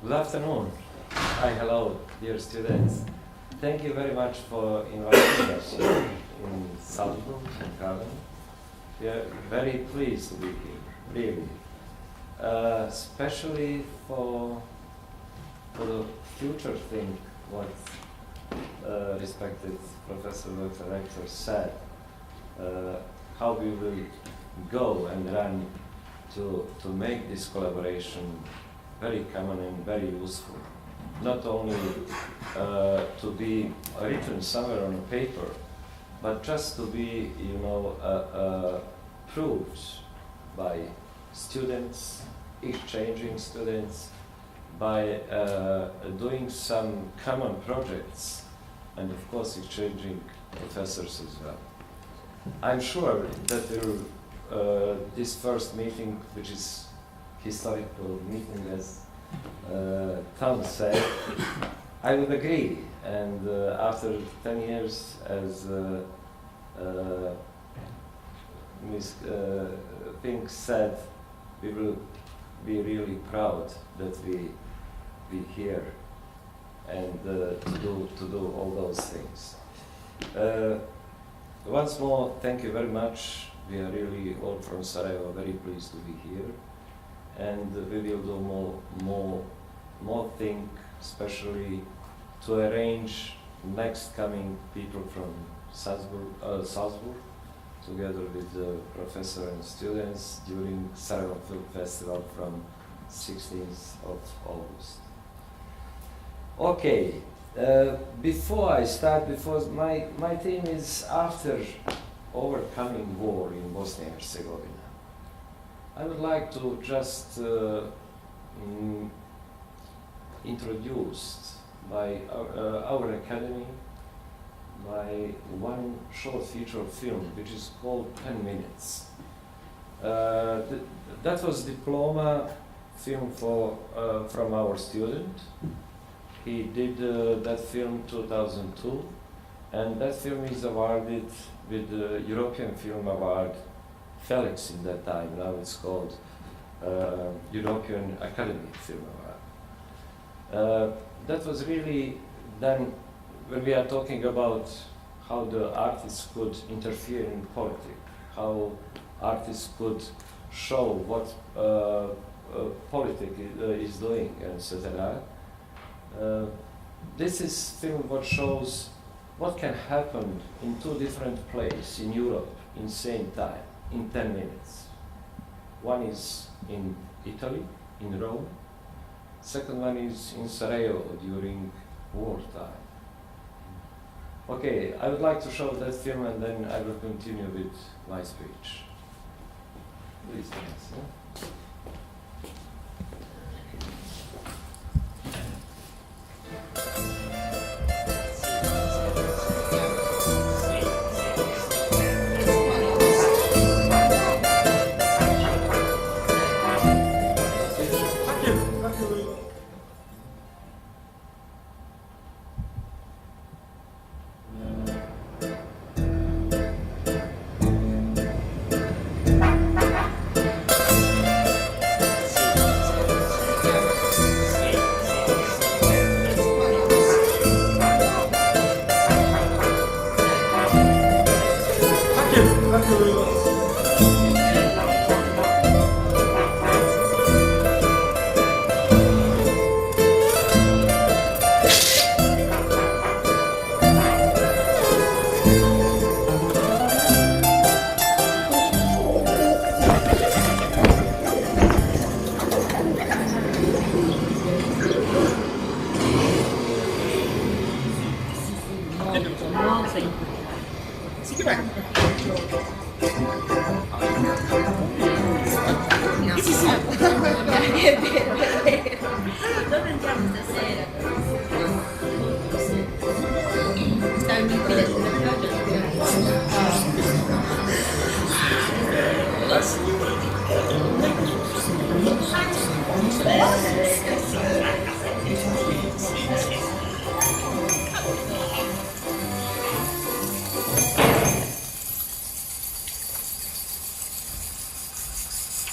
Good afternoon. Hi, hello, dear students. Thank you very much for inviting us in Salzburg and Hallein. We are very pleased to be here, really. Especially for the future thing, what respected Professor Dr. Rector said, how we will go and run to make this collaboration very common and very useful. Not only to be written somewhere on a paper, but just to be, you know, proved by students, exchanging students, by doing some common projects, and of course exchanging professors as well. I'm sure that this first meeting, which is historical meeting, as Tom said, I would agree. And after 10 years, as Ms. Pink said, we will be really proud that we be here and to do all those things. Once more, thank you very much. We are really all from Sarajevo, very pleased to be here. And we will do more things, especially to arrange next coming people from Salzburg, together with the professor and students during Sarajevo Film Festival from 16th of August. Okay, before I start, because my theme is after overcoming war in Bosnia and Herzegovina. I would like to just introduce by our academy by one short feature film which is called 10 Minutes. That was diploma film from our student. He did that film 2002, and that film is awarded with the European Film Award Felix in that time. Now it's called European Academy Film Award. That was really done when we are talking about how the artists could interfere in politics, how artists could show what politics is doing, etc. This is film what shows what can happen in two different places in Europe in same time, in 10 minutes. One is in Italy, in Rome. Second one is in Sarajevo during wartime. Okay, I would like to show that film and then I will continue with my speech. Please, yes,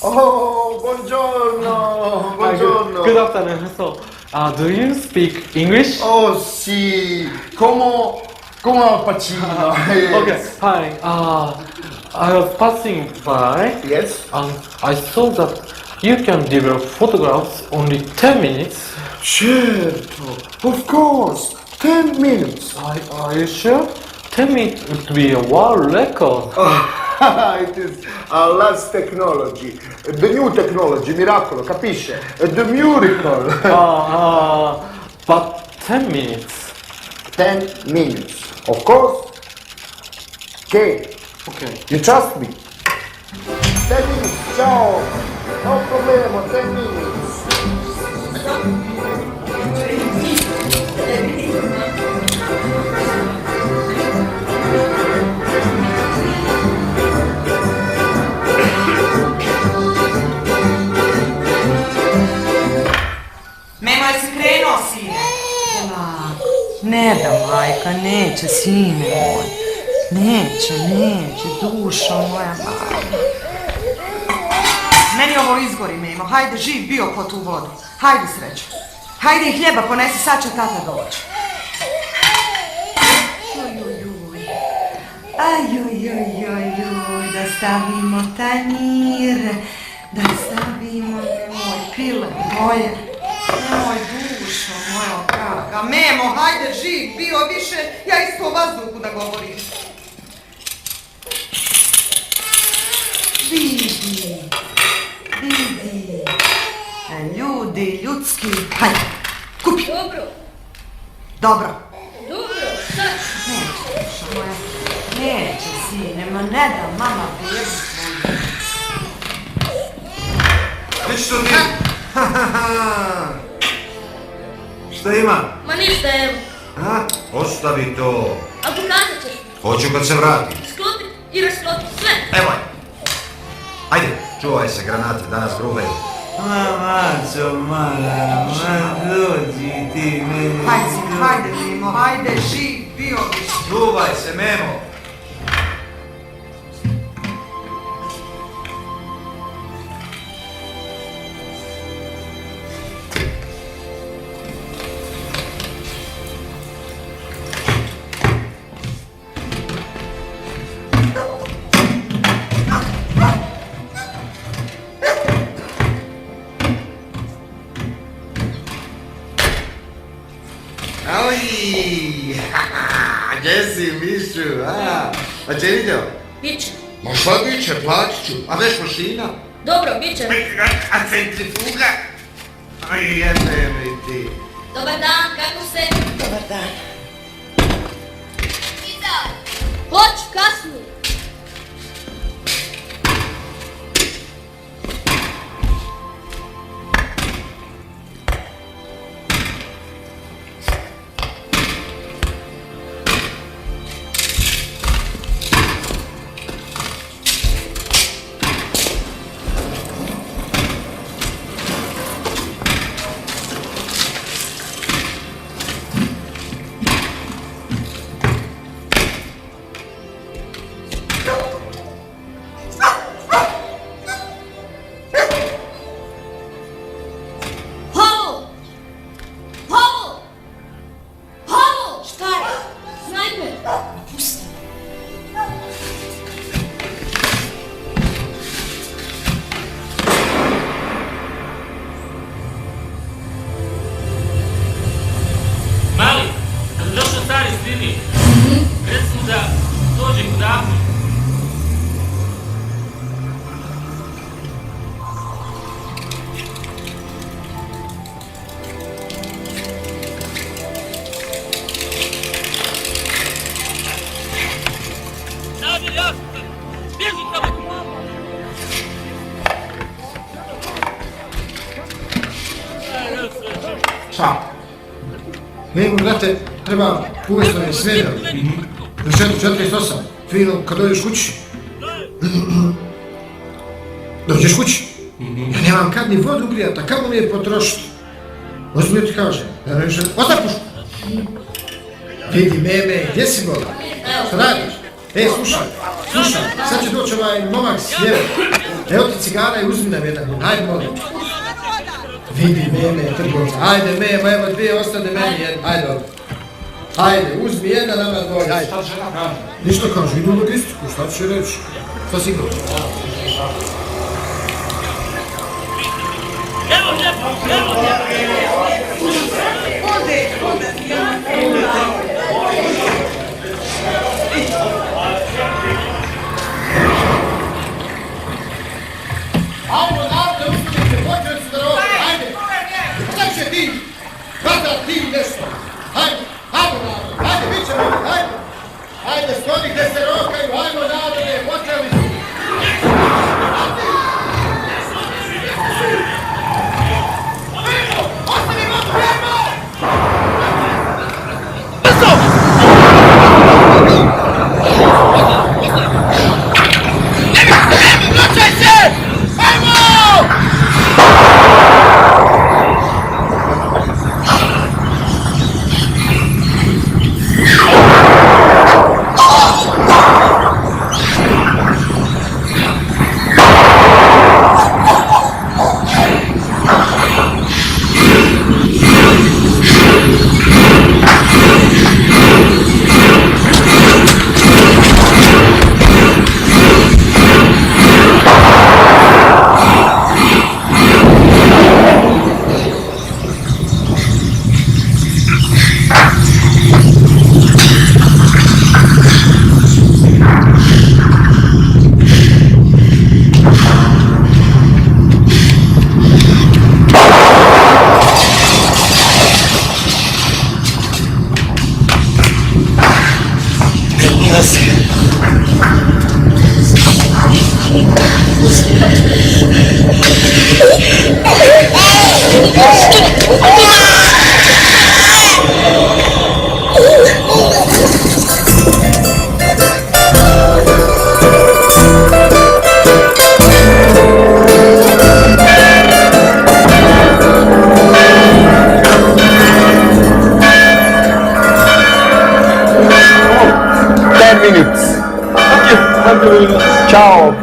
Oh, buongiorno, buongiorno. Good afternoon. So, Do you speak English? Oh, sì, come Al Pacino. Okay, hi. I was passing by. Yes? And I saw that you can develop photographs only 10 minutes. Certo, of course, 10 minutes. Are you sure? 10 minutes would be a world record. It is our last technology, the new technology, miracolo, capisce? The miracle. But 10 minutes. 10 minutes, of course. Okay, you trust me? 10 minutes, ciao. No problema, 10 minutes. Memo, jesi krenuo, sine? Ne da, majka, neće, sine moj. Neće, dušo moja majka. Meni ovo izgori, Memo, hajde, živ bio ko tu vodu. Hajde, srećo. Hajde i hljeba ponesi, sad će tata doći. Ajujujujujuj, da stavimo tanjir, da stavimo, nemoj, pile moje, nemoj dušo moja draga. Memo, hajde, živ bio više, ja isto o vazduhu da govorim. Vidi, ljudi, ljudski, hajde, kupi. Dobro, sad. Neće, dušo moja, neće, sine, ma ne da, mama bebi svoju. Već što ti? Šta ima? Ma ništa, evo. Ostavi to. A pokazat ćeš. Hoću kad se vratim. Sklopit i rasklopit sve. Evo je. Ajde, čuvaj se, granate, danas gruvaju. Maco, mala, dođi ti meni. Hajde, Mimo, hajde, živ bio više. Čuvaj se, Memo. Gdje si, Mišu, a će vidio? Biće. Ma šta biće, platit ću, a veš mašina? Dobro, biće. A centrifuga? Aj, jebe mi ti. Dobar dan, kako se? Dobar dan. Zijad! Hoću, kasnije. Šta? Mimo, brate, treba uvesti me smjera. Na 448, fino, kad dođeš kući. Dođeš kući. Ja nemam kad ni vodu grijati, a kamo mi je potrošiti. Ozbiljno ti kaže, ja ne više, ostav pušku. Vidi, meme, gdje si gola? Šta radiš? Slušaj, sad će doći ovaj momak s lijeve. Evo ti cigara i uzmi nam jedan, hajde molim. Vidi meme, trgovca. Ajde memo, evo dvije, ostane meni jedna. Ajde ovdje. Ajde, uzmi jedna, nama dvoje. Ajde. Šta žena kaže? Ništa kaže, idu u logistiku, šta će reći? Šta si go? Ajmo, narode, uspudite, počeli su da rode, ajde! Šta će ti? Kada ti nešto? Ajde, ajmo narode, ajde, bit ćemo, ajde! Ajde, skloni gde se rokaju, ajmo narode, počeli su! Ostavi vodu, ajmo! Vraćaj se! Ajmo! Ciao.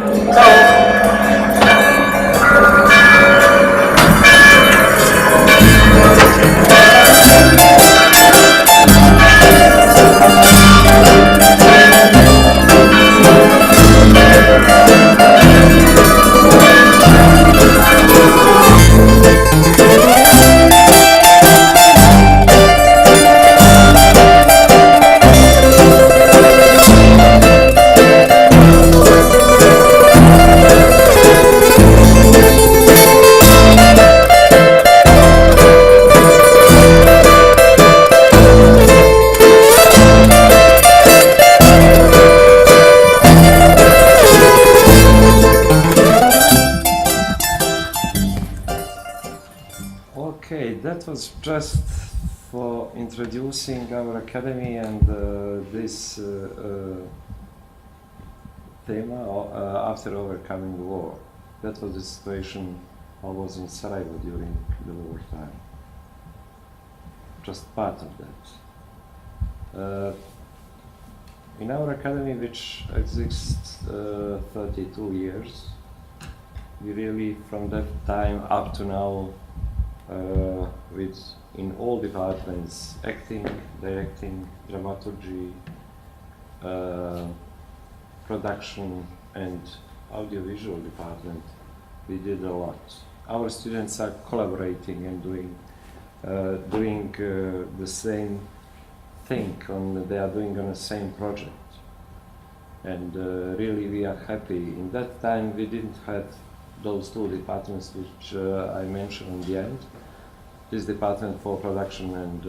That was just for introducing our academy and this theme after overcoming the war. That was the situation I was in Sarajevo during the war time. Just part of that. In our academy, which exists 32 years, we really, from that time up to now, with in all departments, acting, directing, dramaturgy, production and audiovisual department, we did a lot. Our students are collaborating and doing the same thing, they are doing on the same project. And really we are happy. In that time we didn't have those two departments which I mentioned in the end. This department for production and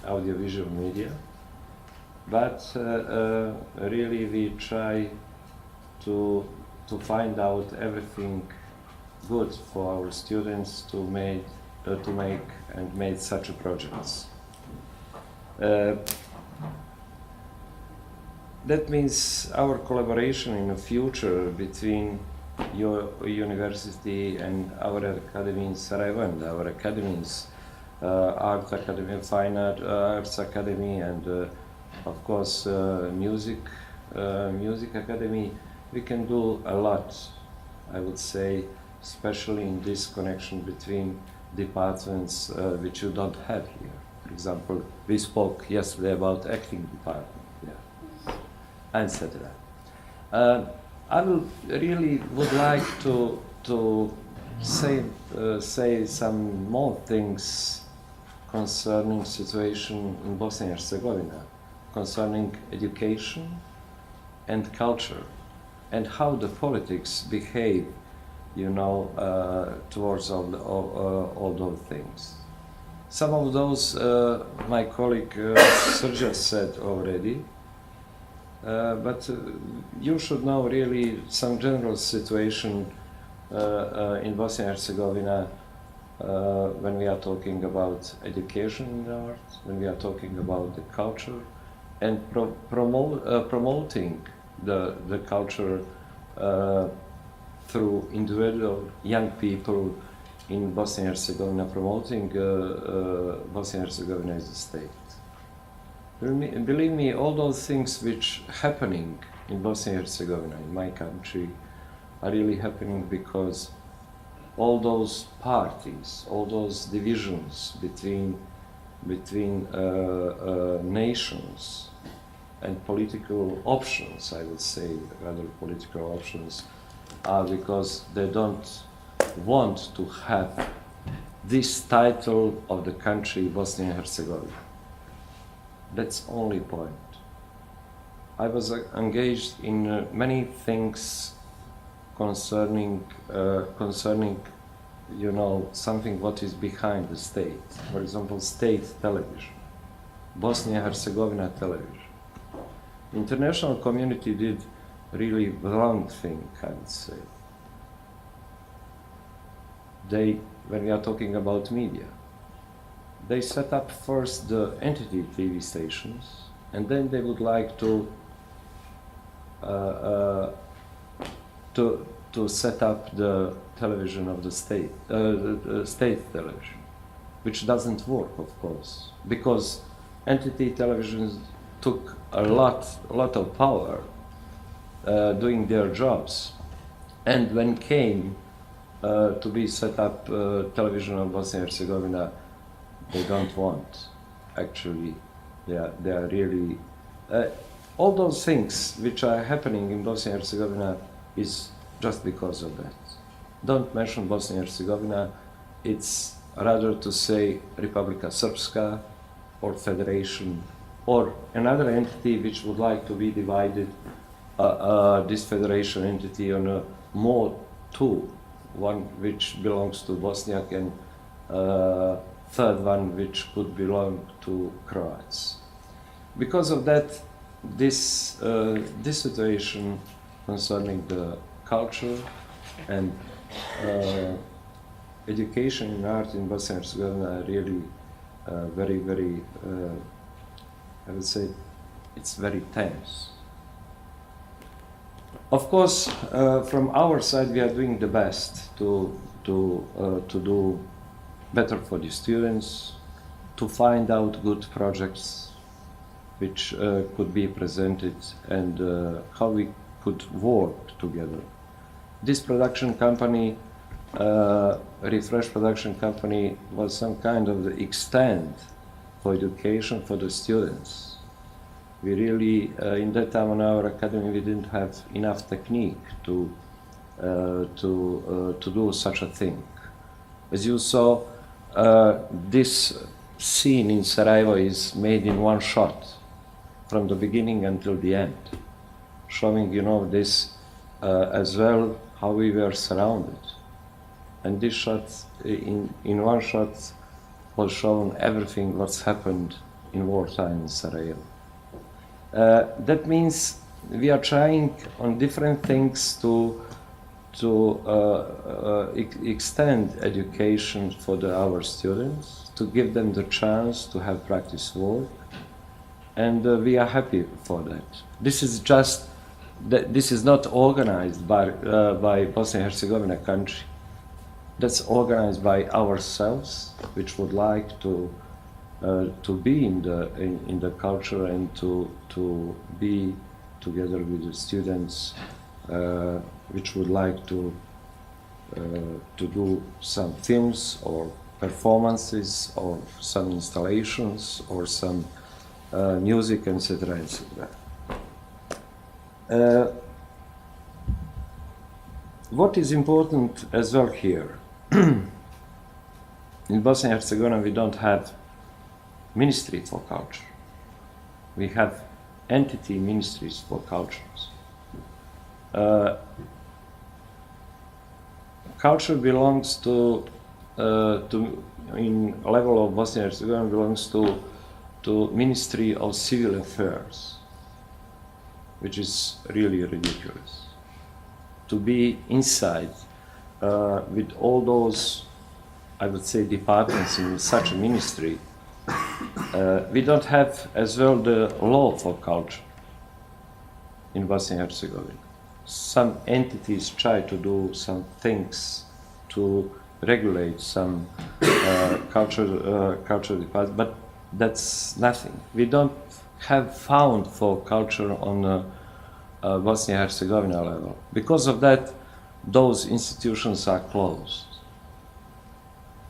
audiovisual media. But really we try to find out everything good for our students to make and make such projects. That means our collaboration in the future between your university and our academy in Sarajevo and our academies, Art Academy, Fine Arts Academy, and of course Music Academy, we can do a lot, I would say, especially in this connection between departments which you don't have here. For example, we spoke yesterday about acting department, yeah, etc. I would like to say some more things concerning situation in Bosnia and Herzegovina, concerning education and culture, and how the politics behave, you know, towards all those things. Some of those my colleague Srdja said already, but you should know really some general situation in Bosnia and Herzegovina when we are talking about education in the arts, when we are talking about the culture, and promoting the culture through individual young people in Bosnia and Herzegovina, promoting Bosnia and Herzegovina as a state. Believe me, all those things which happening in Bosnia and Herzegovina, in my country, are really happening because all those parties, all those divisions between nations and political options, I would say, rather political options, are because they don't want to have this title of the country Bosnia and Herzegovina. That's only point. I was engaged in many things concerning, you know, something what is behind the state. For example, state television, Bosnia and Herzegovina television. International community did really wrong thing, I would say. When we are talking about media, they set up first the entity TV stations, and then they would like to set up the television of the state, the state television, which doesn't work, of course, because entity televisions took a lot of power doing their jobs, and when came to be set up television of Bosnia and Herzegovina, they don't want. Actually, they are really all those things which are happening in Bosnia and Herzegovina is just because of that. Don't mention Bosnia and Herzegovina. It's rather to say Republika Srpska or Federation or another entity which would like to be divided. This federation entity on a more two, one which belongs to Bosniak and third one which could belong to Croats. Because of that, this situation concerning the culture and education in art in Bosnia and Herzegovina are really very, I would say, it's very tense. Of course, from our side, we are doing the best to do better for the students, to find out good projects which could be presented and how we could work together. This production company, Refresh Production Company, was some kind of the extent for education for the students. We really, in that time on our academy, we didn't have enough technique to do such a thing. As you saw, this scene in Sarajevo is made in one shot, from the beginning until the end, showing, you know, this as well, how we were surrounded. And this shot, in one shot, was shown everything what's happened in wartime in Sarajevo. That means we are trying on different things to extend education for our students, to give them the chance to have practice work, and we are happy for that. This is just this is not organized by Bosnia and Herzegovina country. That's organized by ourselves, which would like to be in the culture and to be together with the students, which would like to do some films or performances or some installations or some music, etc., etc. What is important as well here, in Bosnia and Herzegovina we don't have Ministry for Culture. We have entity ministries for cultures. Culture belongs to in level of Bosnia and Herzegovina belongs to Ministry of Civil Affairs, which is really ridiculous. To be inside with all those, I would say, departments in such a ministry, we don't have as well the law for culture in Bosnia and Herzegovina. Some entities try to do some things to regulate some culture department, but that's nothing. We don't have found for culture on Bosnia and Herzegovina level. Because of that, those institutions are closed.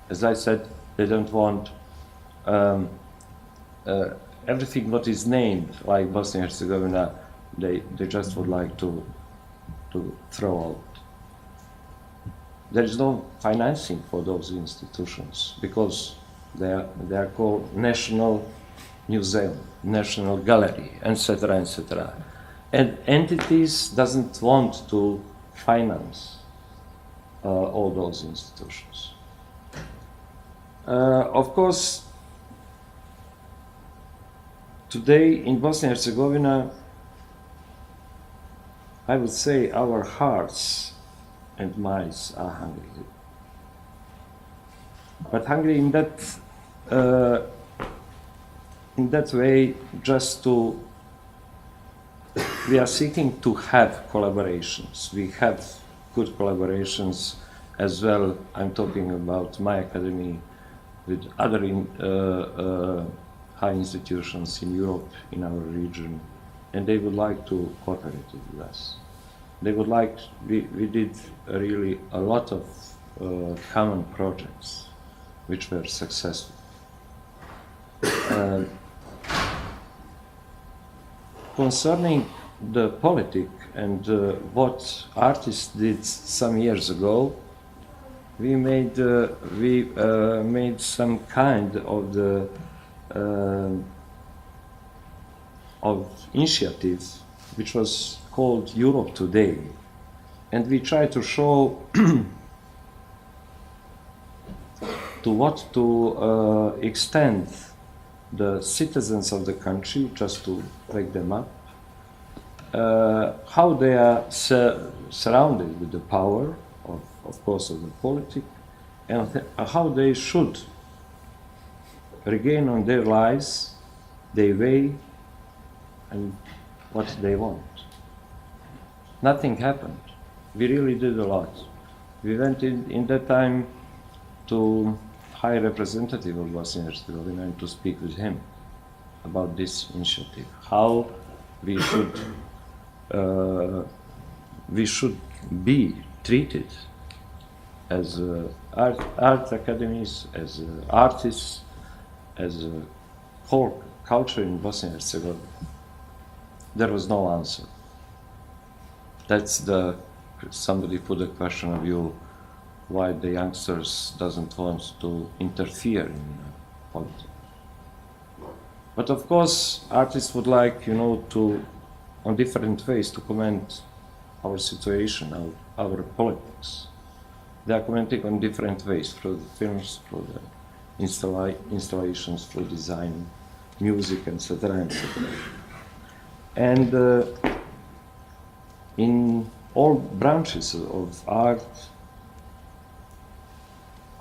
As I said, they don't want everything what is named like Bosnia and Herzegovina, they just would like to throw out. There is no financing for those institutions because they are called National Museum, National Gallery, etc., etc. And entities doesn't want to finance all those institutions. Of course, today in Bosnia and Herzegovina, I would say our hearts and minds are hungry. But hungry in that way, just to, we are seeking to have collaborations. We have good collaborations as well. I'm talking about my academy with other high institutions in Europe, in our region, and they would like to cooperate with us. They would like, we did really a lot of common projects which were successful. Concerning the politic and what artists did some years ago, we made some kind of the of initiative which was called Europe Today, and we try to show to what to extend the citizens of the country, just to wake them up, how they are surrounded with the power of course of the politic, and how they should regain on their lives their way and what they want. Nothing happened. We really did a lot. We went in that time to High Representative of Bosnia and Herzegovina and to speak with him about this initiative, how we should be treated as art academies, as artists, as a whole culture in Bosnia and Herzegovina. There was no answer. That's somebody put a question of you, why the youngsters doesn't want to interfere in politics. But of course, artists would like, to, on different ways, to comment our situation, our politics. They are commenting on different ways, through the films, through the installations, through design, music, etc., etc. And in all branches of art,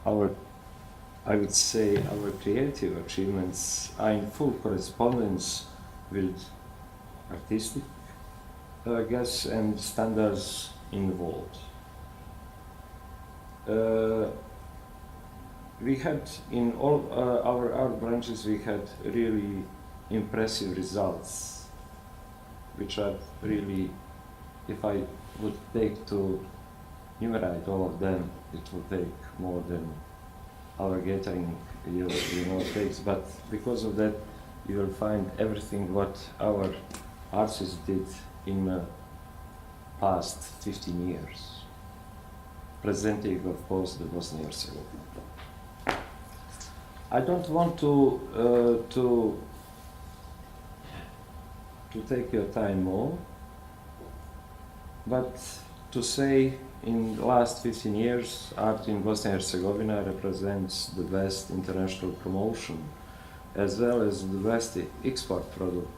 I would say our creative achievements are in full correspondence with artistic and standards in the world. We had, in all our art branches, we had really impressive results, which are really, if I would take to enumerate all of them, it would take more than our gathering takes, but because of that you will find everything what our artists did in the past 15 years, presenting of course the Bosnia and Herzegovina. I don't want to take your time more, but to say in the last 15 years, art in Bosnia and Herzegovina represents the best international promotion as well as the best export product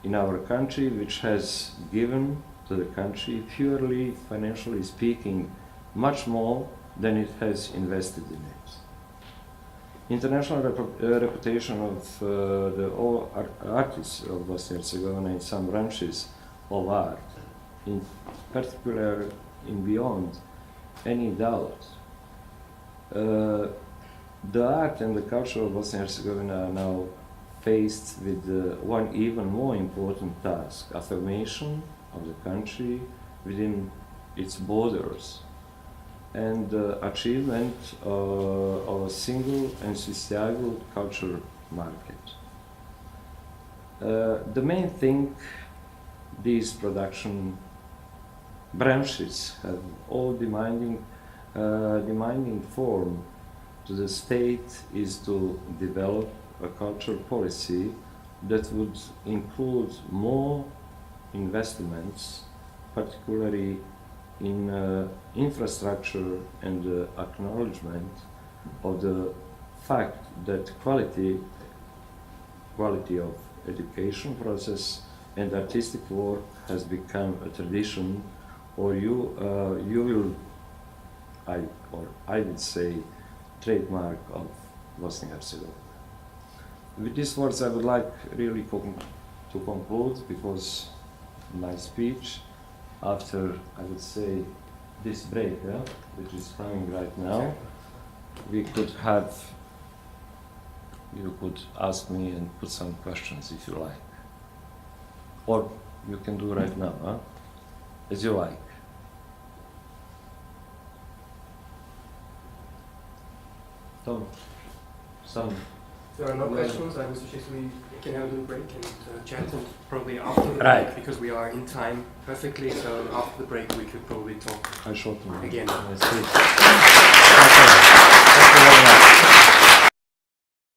in our country, which has given to the country, purely financially speaking, much more than it has invested in it. International reputation of the all artists of Bosnia and Herzegovina in some branches of art, in particular in beyond any doubt. The art and the culture of Bosnia and Herzegovina are now faced with one even more important task, affirmation of the country within its borders and achievement of a single and sustainable cultural market. The main thing these production branches have all demanding form to the state is to develop a cultural policy that would include more investments, particularly in infrastructure and acknowledgement of the fact that quality of education process and artistic work has become a tradition, or I would say, trademark of Bosnia and Herzegovina. With these words, I would like really to conclude, because my speech, after I would say this break, which is coming right now, you could ask me and put some questions if you like, or you can do right now, as you like. Tom, some. There are no questions. I would suggest we can have a little break and chat, and probably after the break, because we are in time perfectly, so after the break we could probably talk again. Yes,